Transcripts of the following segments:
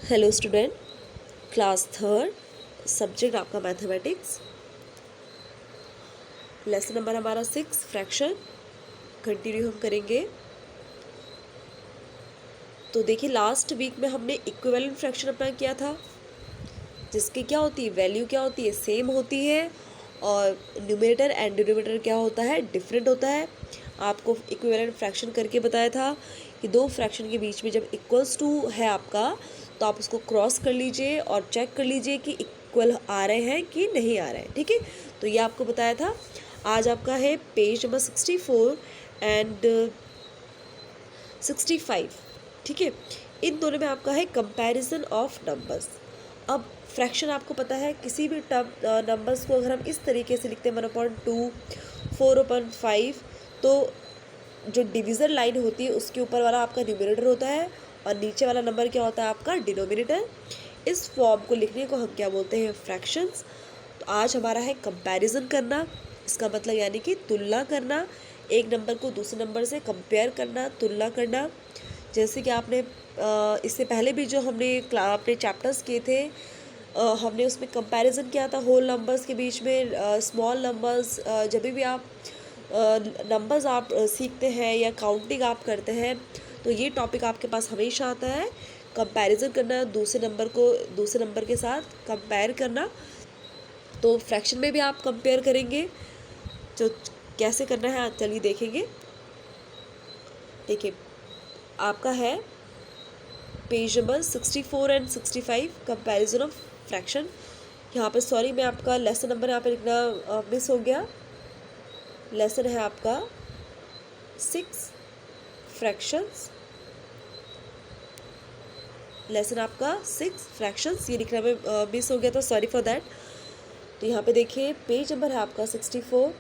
Hello student, class third, subject आपका mathematics, lesson number हमारा 6 fraction continue हम करेंगे। तो देखिए लास्ट वीक में हमने इक्विवेलेंट फ्रैक्शन अपना किया था, जिसकी क्या होती है, वैल्यू क्या होती है, सेम होती है, और न्यूमरेटर एंड डिनोमिनेटर क्या होता है, डिफरेंट होता है। आपको इक्विवेलेंट फ्रैक्शन करके बताया था कि दो फ्रैक्शन के बीच में जब इक्वल्स टू है आपका, तो आप उसको क्रॉस कर लीजिए और चेक कर लीजिए कि इक्वल आ रहे हैं कि नहीं आ रहे हैं। ठीक है, तो ये आपको बताया था। आज आपका है पेज नंबर 64 एंड 65। ठीक है, इन दोनों में आपका है कंपैरिजन ऑफ नंबर्स। अब फ्रैक्शन आपको पता है, किसी भी टर्म नंबर्स को अगर हम इस तरीके से लिखते हैं 1/2, 4/5, तो जो डिवीज़र लाइन होती है उसके ऊपर वाला आपका न्यूमरेटर होता है और नीचे वाला नंबर क्या होता है, आपका डिनोमिनेटर। इस फॉर्म को लिखने को हम क्या बोलते हैं, फ्रैक्शंस। तो आज हमारा है कंपैरिजन करना। इसका मतलब यानी कि तुलना करना, एक नंबर को दूसरे नंबर से कंपेयर करना, तुलना करना। जैसे कि आपने इससे पहले भी जो हमने अपने चैप्टर्स किए थे, हमने उसमें कंपैरिजन किया था होल नंबर्स के बीच में, स्मॉल नंबर्स। जब भी आप नंबर्स आप सीखते हैं या काउंटिंग आप करते हैं, तो ये टॉपिक आपके पास हमेशा आता है, कंपैरिजन करना, दूसरे नंबर को दूसरे नंबर के साथ कंपेयर करना। तो फ्रैक्शन में भी आप कंपेयर करेंगे, तो कैसे करना है चलिए देखेंगे। देखिए आपका है page number 64 and 65, comparison of fraction. यहाँ पे सॉरी, मैं आपका लेसन नंबर यहाँ पे लिखना मिस हो गया। लेसन है आपका 6 फ्रैक्शंस, लेसन आपका 6 फ्रैक्शंस, ये लिखना में मिस हो गया था, सॉरी फॉर दैट। तो यहाँ पे देखिए पेज नंबर है आपका 64,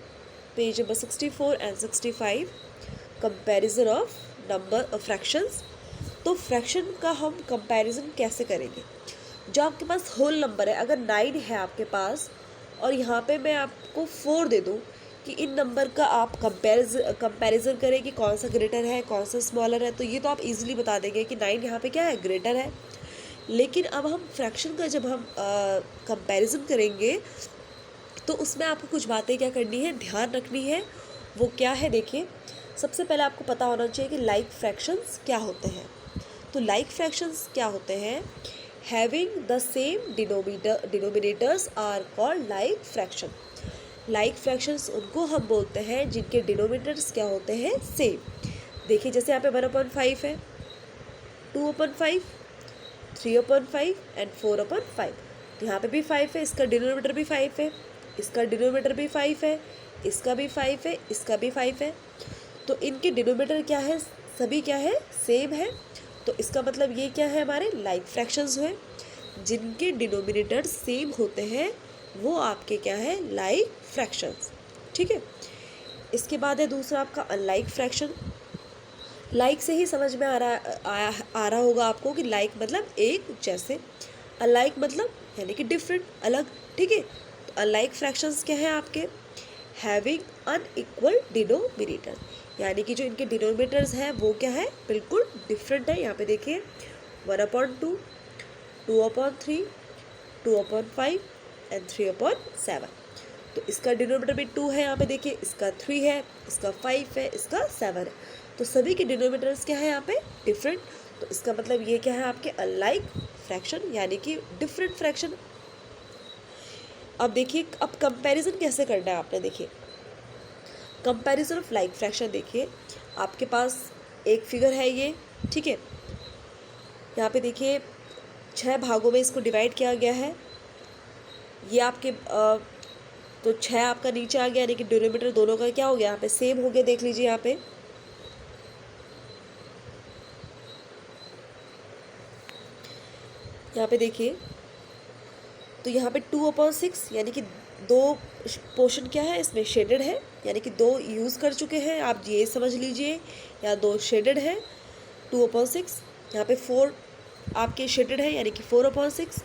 page number 64 and 65, comparison of number fractions. तो फ्रैक्शन का हम कंपैरिजन कैसे करेंगे। जो आपके पास होल नंबर है, अगर 9 है आपके पास और यहाँ पे मैं आपको 4 दे दूँ, कि इन नंबर का आप कंपैरिजन करें कि कौन सा ग्रेटर है कौन सा स्मॉलर है, तो ये तो आप इजीली बता देंगे कि 9 यहाँ पे क्या है, ग्रेटर है। लेकिन अब हम फ्रैक्शन का जब हम कंपैरिजन करेंगे, तो उसमें आपको कुछ बातें क्या करनी है, ध्यान रखनी है। वो क्या है, देखिए सबसे पहले आपको पता होना चाहिए कि लाइक फ्रैक्शंस क्या होते हैं। तो लाइक फ्रैक्शंस क्या होते हैं, having the same denominators are called like fraction. Like fractions उनको हम बोलते हैं जिनके डिनोमिनेटर्स क्या होते हैं, सेम। देखिए जैसे यहाँ पे 1/5 है, 2/5, 3/5 एंड 4/5। तो यहाँ पे भी 5 है, इसका डिनोमिनेटर भी 5 है, इसका डिनोमिनेटर भी 5 है, इसका भी 5 है, इसका भी 5 है। तो इनके डिनोमिनेटर क्या है, सभी क्या है, सेम है। तो इसका मतलब ये क्या है, हमारे लाइक फ्रैक्शंस हुए। जिनके डिनोमिनेटर सेम होते हैं वो आपके क्या है, लाइक फ्रैक्शंस। ठीक है, इसके बाद है दूसरा आपका अनलाइक फ्रैक्शन। लाइक से ही समझ में आ रहा होगा आपको कि लाइक मतलब एक जैसे, अनलाइक मतलब यानी कि डिफरेंट, अलग। ठीक है, तो अनलाइक फ्रैक्शंस क्या है आपके, हैविंग अनइक्वल डिनोमिनेटर, यानी कि जो इनके डिनोमिनेटर्स हैं वो क्या है, बिल्कुल डिफरेंट है। यहाँ पे देखिए 1/2, 2/3, 2/5 एंड 3/7। तो इसका डिनोमिनेटर भी 2 है, यहाँ पे देखिए इसका 3 है, इसका 5 है, इसका 7 है। तो सभी के डिनोमिनेटर्स क्या है यहाँ पे, डिफरेंट। तो इसका मतलब ये क्या है, आपके अनलाइक फ्रैक्शन यानी कि डिफरेंट फ्रैक्शन। अब देखिए, अब कंपैरिजन कैसे करना है आपने, देखिए कंपैरिजन ऑफ लाइक फ्रैक्शन। देखिए आपके पास एक फिगर है ये, ठीक है, यहाँ पे देखिए 6 भागों में इसको डिवाइड किया गया है। ये आपके तो 6 आपका नीचे आ गया, यानी कि डिनोमिनेटर दोनों का क्या हो गया, यहाँ पे सेम हो गया। देख लीजिए यहाँ पे देखिए, तो यहाँ पे 2/6 यानी कि दो पोर्शन क्या है, इसमें शेडेड है, यानी कि 2 यूज़ कर चुके हैं, आप ये समझ लीजिए, या 2 शेडेड है। 2/6 यहाँ पे 4 आपके शेडेड है, यानी कि 4/6।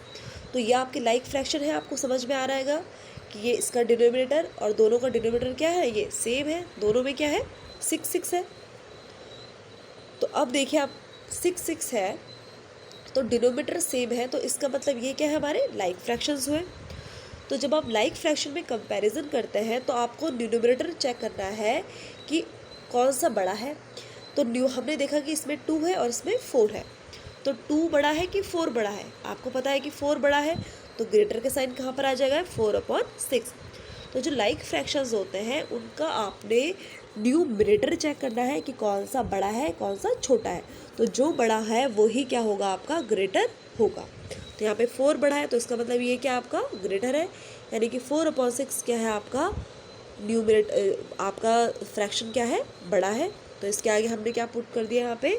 तो ये आपके लाइक फ्रैक्शन है, आपको समझ में आ रहा है कि ये इसका डिनोमिनेटर और दोनों का डिनोमिनेटर क्या है, ये सेम है, दोनों में क्या है, 6 6 है। तो अब देखिए आप 6 6 है, तो डिनोमीटर सेम है, तो इसका मतलब ये क्या है, हमारे लाइक फ्रैक्शंस हुए। तो जब आप लाइक फ्रैक्शन में कंपैरिजन करते हैं तो आपको न्यूमरेटर चेक करना है कि कौन सा बड़ा है। तो हमने देखा कि इसमें 2 है और इसमें 4 है, तो 2 बड़ा है कि 4 बड़ा है। आपको पता है कि 4 बड़ा है, तो ग्रेटर का साइन कहाँ पर आ जाएगा, 4/6। तो जो लाइक फ्रैक्शंस होते हैं उनका आपने न्यूमरेटर चेक करना है कि कौन सा बड़ा है कौन सा छोटा है। तो जो बड़ा है वो ही क्या होगा, आपका ग्रेटर होगा। तो यहाँ पे 4 बड़ा है, तो इसका मतलब ये क्या आपका ग्रेटर है, यानी कि 4/6 क्या है आपका आपका फ्रैक्शन क्या है, बड़ा है। तो इसके आगे हमने क्या पुट कर दिया, यहाँ पे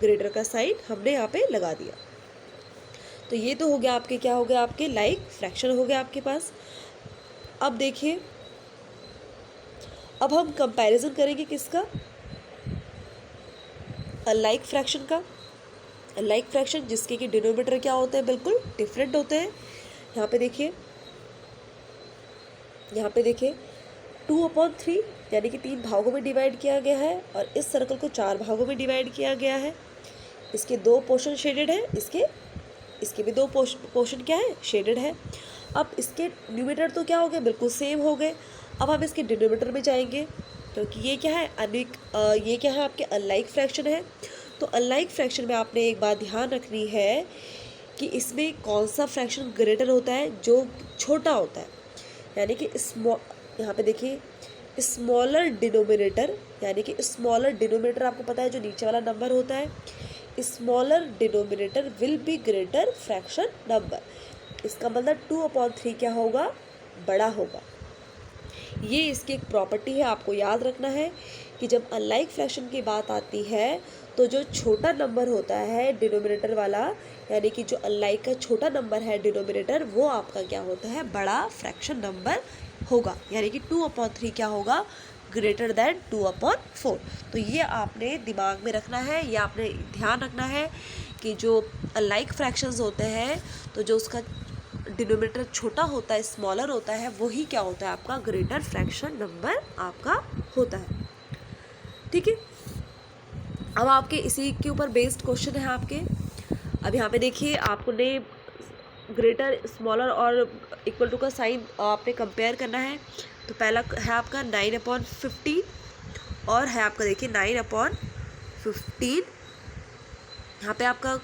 ग्रेटर का साइन हमने यहाँ पे लगा दिया। तो ये तो हो गया आपके, क्या हो गया, आपके लाइक फ्रैक्शन हो गया आपके पास। अब देखिए, अब हम कंपैरिजन करेंगे किसका, लाइक फ्रैक्शन का। लाइक फ्रैक्शन जिसके कि डिनोमीटर क्या होते हैं, बिल्कुल डिफरेंट होते हैं। यहाँ पे देखिए, यहाँ पे देखिए 2/3 यानी कि 3 भागों में डिवाइड किया गया है, और इस सर्कल को 4 भागों में डिवाइड किया गया है। इसके 2 पोर्शन शेडेड है, इसके भी 2 पोर्शन क्या है, शेडेड है। अब इसके न्यूमरेटर तो क्या हो गए, बिल्कुल सेम हो गए। अब हम इसके डिनोमीटर में जाएंगे, क्योंकि ये क्या है, ये क्या है, आपके अनलाइक फ्रैक्शन है। तो अनलाइक फ्रैक्शन में आपने एक बात ध्यान रखनी है कि इसमें कौन सा फ्रैक्शन ग्रेटर होता है, जो छोटा होता है, यानी कि यहाँ पे देखिए स्मॉलर डिनोमिनेटर, यानी कि स्मॉलर डिनोमिनेटर आपको पता है जो नीचे वाला नंबर होता है, smaller denominator will be greater fraction number. इसका मतलब 2/3 क्या होगा, बड़ा होगा। ये इसकी एक प्रॉपर्टी है, आपको याद रखना है कि जब अनलाइक फ्रैक्शन की बात आती है तो जो छोटा नंबर होता है डिनोमिनेटर वाला, यानी कि जो अनलाइक का छोटा नंबर है डिनोमिनेटर, वो आपका क्या होता है, बड़ा फ्रैक्शन नंबर होगा। यानी कि 2/3 क्या होगा, ग्रेटर दैन 2/4। तो ये आपने दिमाग में रखना है, ये आपने ध्यान रखना है कि जो अनलाइक फ्रैक्शंस होते हैं तो जो उसका डिनोमिनेटर छोटा होता है, स्मॉलर होता है, वही क्या होता है, आपका ग्रेटर फ्रैक्शन नंबर आपका होता है। ठीक है, अब आपके इसी के ऊपर बेस्ड क्वेश्चन है आपके। अब यहाँ पे देखिए, आपको ने ग्रेटर स्मॉलर और इक्वल टू का साइन आपने कंपेयर करना है। तो पहला है आपका 9/15 और है आपका देखिए 9/15। यहाँ पे आपका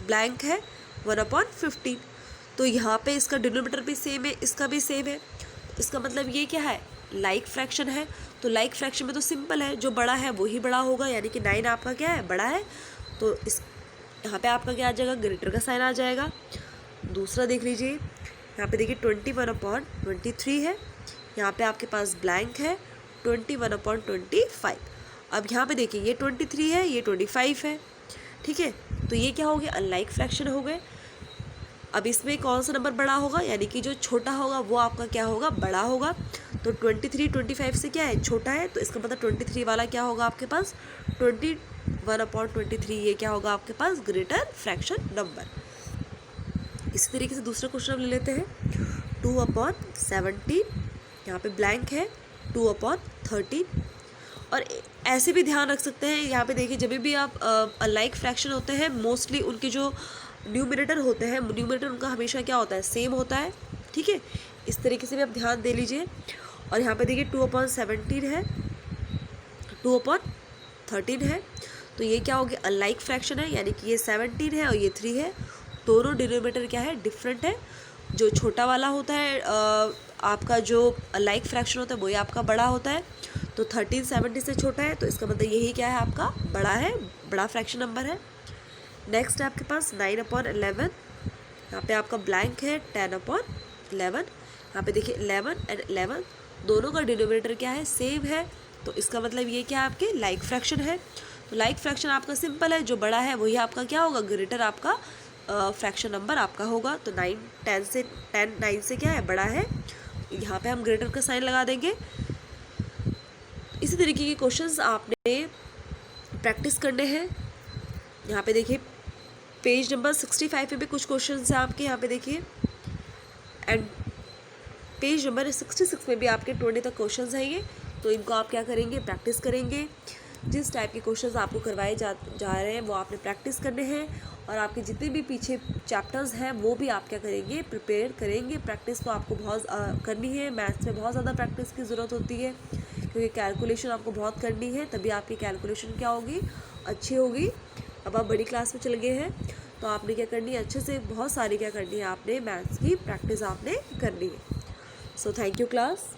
ब्लैंक है 1/15। तो यहाँ पे इसका डिनोमिनेटर भी सेम है, इसका भी सेम है। इसका मतलब ये क्या है, लाइक फ्रैक्शन है। तो लाइक फ्रैक्शन में तो सिंपल है, जो बड़ा है वही बड़ा होगा, यानी कि 9 आपका क्या है, बड़ा है। तो इस यहाँ पे आपका क्या आ जाएगा, ग्रेटर का साइन आ जाएगा। दूसरा देख लीजिए, यहाँ पे देखिए 21/23 है, यहाँ पे आपके पास ब्लैंक है 21/25। अब यहाँ पे देखिए ये 23 है, ये 25 है। ठीक है, तो ये क्या हो गया, अनलाइक फ्रैक्शन हो गए। अब इसमें कौन सा नंबर बड़ा होगा, यानी कि जो छोटा होगा वो आपका क्या होगा, बड़ा होगा। तो 23 25 से क्या है, छोटा है। तो इसका मतलब 23 वाला क्या होगा आपके पास, 21/23, ये क्या होगा आपके पास, ग्रेटर फ्रैक्शन नंबर। इसी तरीके से दूसरा क्वेश्चन हम ले लेते हैं 2/17, यहाँ पे ब्लैंक है 2/13। और ऐसे भी ध्यान रख सकते हैं, यहाँ पे देखिए जब भी आप अनलाइक फ्रैक्शन होते हैं, मोस्टली उनके जो न्यूमरेटर होते हैं, न्यूमरेटर उनका हमेशा क्या होता है, सेम होता है। ठीक है, इस तरीके से भी आप ध्यान दे लीजिए। और यहाँ पे देखिए 2/17 है, 2/13 है। तो ये क्या हो गया, अनलाइक फ्रैक्शन है, यानी कि ये 17 है और ये 3 है। दोनों डिनोमिनेटर क्या है, डिफरेंट है। जो छोटा वाला होता है आपका जो अनलाइक फ्रैक्शन होता है वही आपका बड़ा होता है। तो 13 70 से छोटा है, तो इसका मतलब यही क्या है, आपका बड़ा है, बड़ा फ्रैक्शन नंबर है। नेक्स्ट है आपके पास 9/11, यहाँ पे आपका ब्लैंक है 10/11। यहाँ पे देखिए 11 एंड 11 दोनों का डिनोमिनेटर क्या है, सेम है। तो इसका मतलब ये क्या है, आपके लाइक फ्रैक्शन है। तो लाइक फ्रैक्शन आपका सिंपल है, जो बड़ा है वही आपका क्या होगा, ग्रेटर आपका फ्रैक्शन नंबर आपका होगा। तो 9 से क्या है, बड़ा है। यहाँ पे हम ग्रेटर का साइन लगा देंगे। इसी तरीके के क्वेश्चंस आपने प्रैक्टिस करने हैं। यहाँ पे देखिए पेज नंबर 65 पे भी कुछ क्वेश्चंस हैं आपके, यहाँ पे देखिए। एंड पेज नंबर 66 में भी आपके 20 तक क्वेश्चंस हैं ये। तो इनको आप क्या करेंगे, प्रैक्टिस करेंगे। जिस टाइप के क्वेश्चंस आपको करवाए जा रहे हैं वो आपने प्रैक्टिस करने हैं, और आपके जितने भी पीछे चैप्टर्स हैं वो भी आप क्या करेंगे, प्रिपेयर करेंगे। प्रैक्टिस तो आपको बहुत करनी है, मैथ्स में बहुत ज़्यादा प्रैक्टिस की ज़रूरत होती है, क्योंकि कैलकुलेशन आपको बहुत करनी है, तभी आपकी कैलकुलेशन क्या होगी, अच्छी होगी। अब आप बड़ी क्लास में चल गए हैं तो आपने क्या करनी है, अच्छे से बहुत सारी क्या करनी है, आपने मैथ्स की प्रैक्टिस आपने करनी है। So thank you class.